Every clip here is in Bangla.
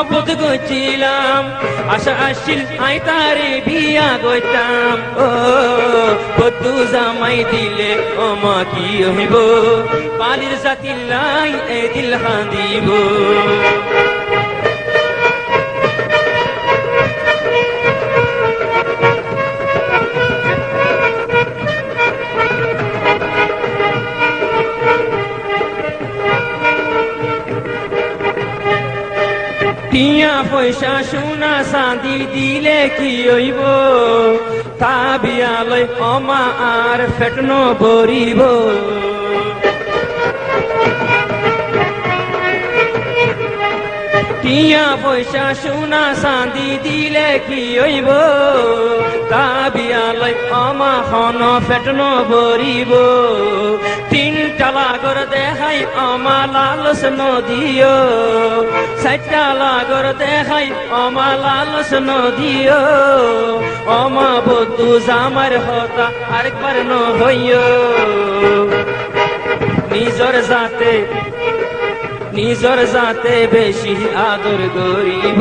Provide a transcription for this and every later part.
মহব্বত গইছিলাম আশা আসিল আই তারে বিয়া গইতাম ও বধু জামাই দিলে ওমা কি হইব পালির জাতিল্লাই এ দিল হাঁদিব টিয়া পয়সা সোনা চাঁদি দিলে কি হইব তা বিয়ালৈ অমা আর ফেটন ভরিব টিয়া পয়সা সোনা চাঁদি দিলে কি হইব তা বিয়ালৈ অমা খন ফেটন ভরিব তিন টালাগর দেখাই অমা লালস নদিও চারটা লাগর দেখাই অমা লালস নদিও অমা বধু জামার হতা আরেকবার নহইও নিজর জাতে বেশি আদর করিব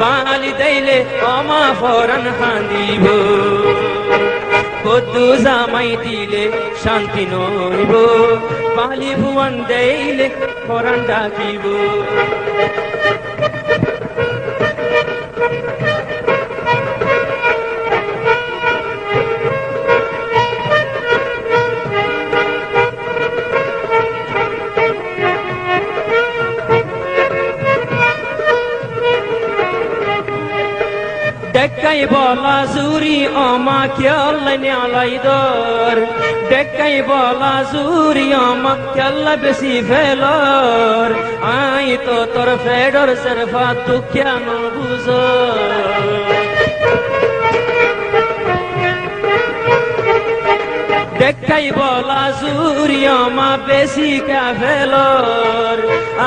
বাঙালি দেইলে অমা ফরান হাঁদিব বধু জামাই দিলে শান্তি নইব পালি ভুবন দেইলে ফরান ডাকিব ডেকাই বলা জুরি অমা খেয়াল নেলাই দর ডেকাই বলা জুরি অমা খেয়াল বেশি ফেলর আই তো তোর ফেডর সরফা তু কেন বুঝ দেখাই বলা জুরি অমা বেশি কা ফেলর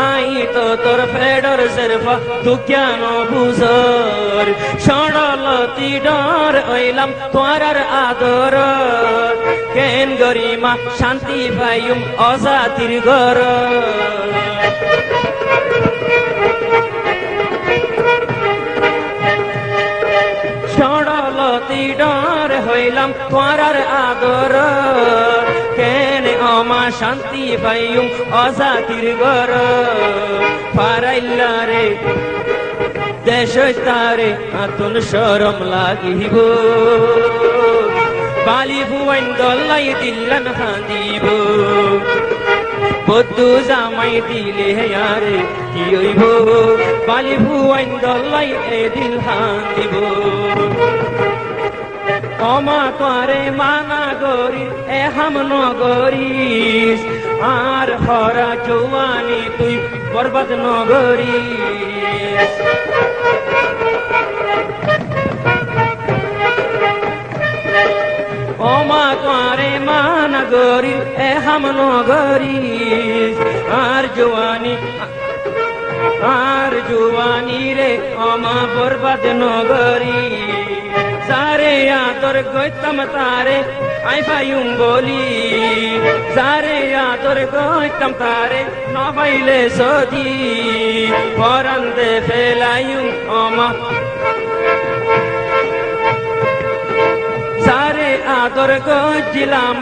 আই তো তোর ফেডর সরফা তু কেন বুঝর সড়লতি ডর হইলাম তোরার আদর কেন গরিমা শান্তি পাইম অজাতির ঘর সড়লতি ডর হইলাম তোরার আদর কেন অমা শান্তি পাইম অজাতির ঘর ফারাইল্লারে দেশ তারে আতুন শরম লাগিব বালি ভুবন দল্লাই দিল্লান হাঁদিব বধু জামাই দিলে আরে কি হইব বালি ভুবন দল্লাই এ দিল হাঁদিব অমা তোরে মানা গরি এ হাম নগরিস আর হরা জওয়ানি তুই বরবাদ নগরিস অমা তোরে মানা গরি এ হাম নগরিস আর জওয়ানি রে অমা বরবাদ নগরি সারে আতর গইতাম তারে আই পাইম বলি সারে আতর গইতাম তারে নবাইলে সদি পরান দে ফেলাইম অমা সারে আতর গজিলাম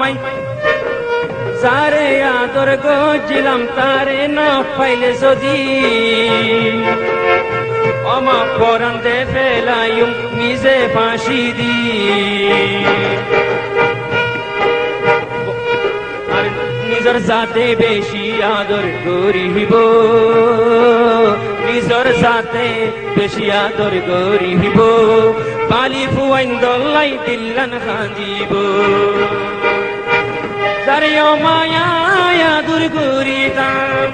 সারে আতর গজিলাম তারে না পাইলে সদি অমা পরান দে ফেলাইম নিজে ফাঁসি দি আর নিজর জাতে বেশি আদর করিব নিজর জাতে বেশি আদর করিব পালি ফুয়াইন দল্লাই দিল্লান হাঁদিব তারে অমায়া আদর করিতাম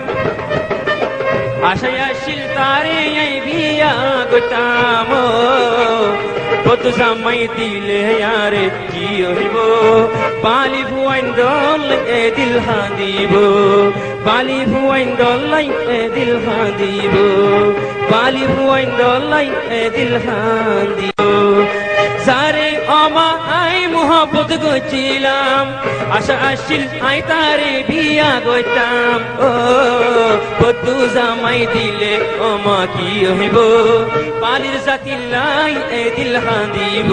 আশায় আসিল তারে এই বিয়া গটাম বধু জামাই দিলে আরে কি হইব পালি ভুয়াইন দল এ দিল হাঁদিব পালি ভুয়াইন দল্লাই এ দিল হাঁদিব পালি ভুয়াইন দল্লাই এ দিল হাঁদিব সারে অমা আই মোহব্বত গইছিলাম আশা আসিল আই তারে বিয়া গইতাম ও বধু জামাই দিলে অমা কি হইব পালির জাতিল্লাই এ দিল হাঁদিব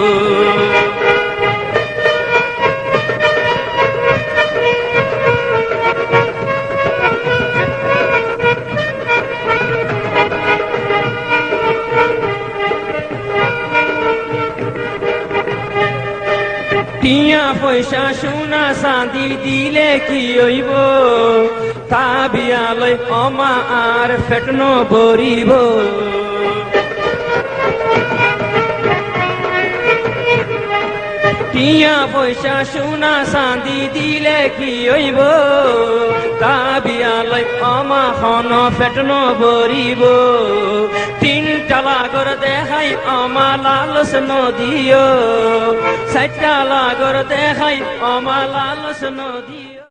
টিয়া পয়সা সোনা চাঁদি দিলে কি হইব তা বিয়ালৈ অমা আর পেট নভরিব টিয়া পয়সা সোনা চাঁদি দিলে কি হইব তা বিয়ালৈ অমা খন পেট নভরিব তিনটা লাগর দেখাই অমা লালস নদিও চারটা লাগর দেখাই অমা লালস নদিও